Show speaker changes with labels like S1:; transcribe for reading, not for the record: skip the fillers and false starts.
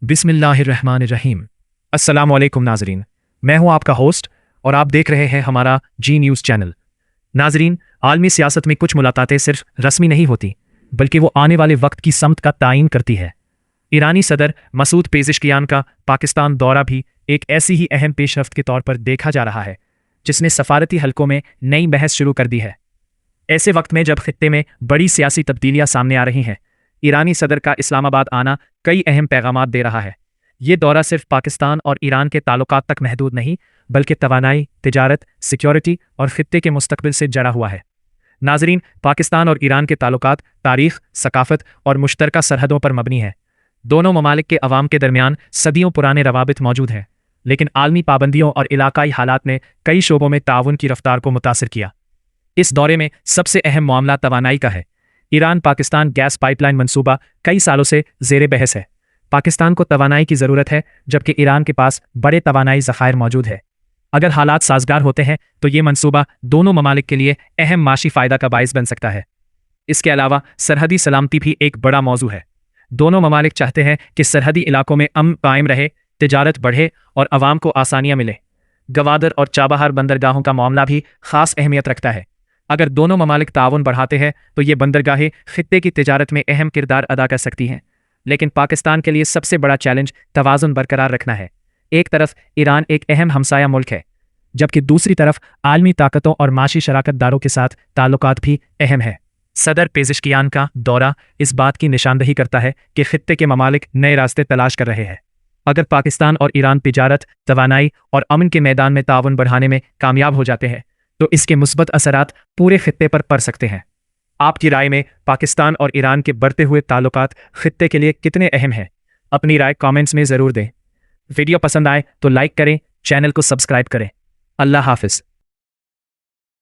S1: बिस्मिल्लाहिर्रहमानिर्रहीम। अस्सलामुअलैकुम नाजरीन, मैं हूं आपका होस्ट और आप देख रहे हैं हमारा जी न्यूज़ चैनल। नाजरीन, आलमी सियासत में कुछ मुलाकातें सिर्फ रस्मी नहीं होती, बल्कि वो आने वाले वक्त की समत का तायीन करती है। ईरानी सदर मसूद पेज़ेश्कियान का पाकिस्तान दौरा भी एक ऐसी ही अहम पेशरफ्त के तौर पर देखा जा रहा है, जिसने सफारती हलकों में नई बहस शुरू कर दी है। ऐसे वक्त में जब खित्ते में बड़ी सियासी तब्दीलियां सामने आ रही हैं, ईरानी सदर का इस्लामाबाद आना कई अहम पैगामात दे रहा है। ये दौरा सिर्फ पाकिस्तान और ईरान के ताल्लुकात तक महदूद नहीं, बल्कि तवानाई, तिजारत, सिक्योरिटी और खित्ते के मुस्तकबिल से जड़ा हुआ है। नाजरीन, पाकिस्तान और ईरान के ताल्लुकात तारीख, सकाफत और मुश्तरका सरहदों पर मबनी है। दोनों ममालिक के अवाम के दरमियान सदियों पुराने रवाबित मौजूद हैं, लेकिन आलमी पाबंदियों और इलाकाई हालात ने कई शोबों में ताउन की रफ्तार को मुतासिर किया। इस दौरे में सबसे अहम मामला तवानाई का है। ईरान पाकिस्तान गैस पाइपलाइन मंसूबा कई सालों से जेर बहस है। पाकिस्तान को तवानाई की ज़रूरत है, जबकि ईरान के पास बड़े तवानाई ज़खायर मौजूद है। अगर हालात साजगार होते हैं तो ये मंसूबा दोनों ममालिक के लिए अहम माशी फ़ायदा का बाइस बन सकता है। इसके अलावा सरहदी सलामती भी एक बड़ा मौजू है। दोनों ममालिक चाहते हैं कि सरहदी इलाकों में अमन कायम रहे, तिजारत बढ़े और आवाम को आसानियाँ मिले। गवादर और चाबहार बंदरगाहों का मामला भी ख़ास अहमियत रखता है। अगर दोनों ममालिक ताउन बढ़ाते हैं तो ये बंदरगाहें खित्ते की तिजारत में अहम किरदार अदा कर सकती हैं। लेकिन पाकिस्तान के लिए सबसे बड़ा चैलेंज तवाज़ुन बरकरार रखना है। एक तरफ ईरान एक अहम हमसाया मुल्क है, जबकि दूसरी तरफ आलमी ताकतों और माशी शराकतदारों के साथ ताल्लुकात भी अहम है। सदर पेज़ेश्कियान का दौरा इस बात की निशानदही करता है कि खित्ते के ममालिक नए रास्ते तलाश कर रहे हैं। अगर पाकिस्तान और ईरान तिजारत, तवानाई और अमन के मैदान में ताउन बढ़ाने में कामयाब हो जाते हैं तो इसके मुस्बत असरात पूरे खित्ते पर पड़ सकते हैं। आपकी राय में पाकिस्तान और ईरान के बढ़ते हुए ताल्लुकात खित्ते के लिए कितने अहम हैं? अपनी राय कमेंट्स में ज़रूर दें। वीडियो पसंद आए तो लाइक करें, चैनल को सब्सक्राइब करें। अल्लाह हाफिज़।